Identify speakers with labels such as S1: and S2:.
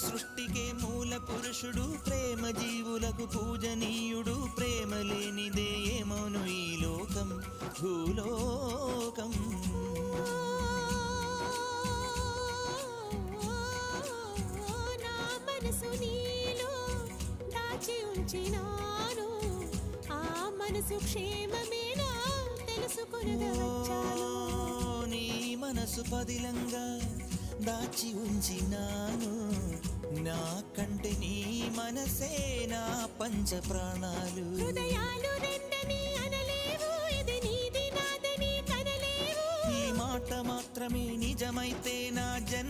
S1: సృష్టికే మూల పురుషుడు, ప్రేమ జీవులకు పూజనీయుడు. ప్రేమ లేనిదే ఏమోను ఈ లోకం, భూలోకం.
S2: నా మనసు నీలో దాచి ఉంచినాను, ఆ మనసు క్షేమమేనా తెలుసుకొనగా వచ్చాను.
S1: నీ మనసు పదిలంగా దాచి ఉంచినాను, నా కంటే నీ మనసే నా పంచ ప్రాణాలు.
S2: హృదయాలు రెండని అనలేవు, ఇది నీది నాదని కనలేవు.
S1: ఈ మాట మాత్రమే నిజమైతే నా జన్మ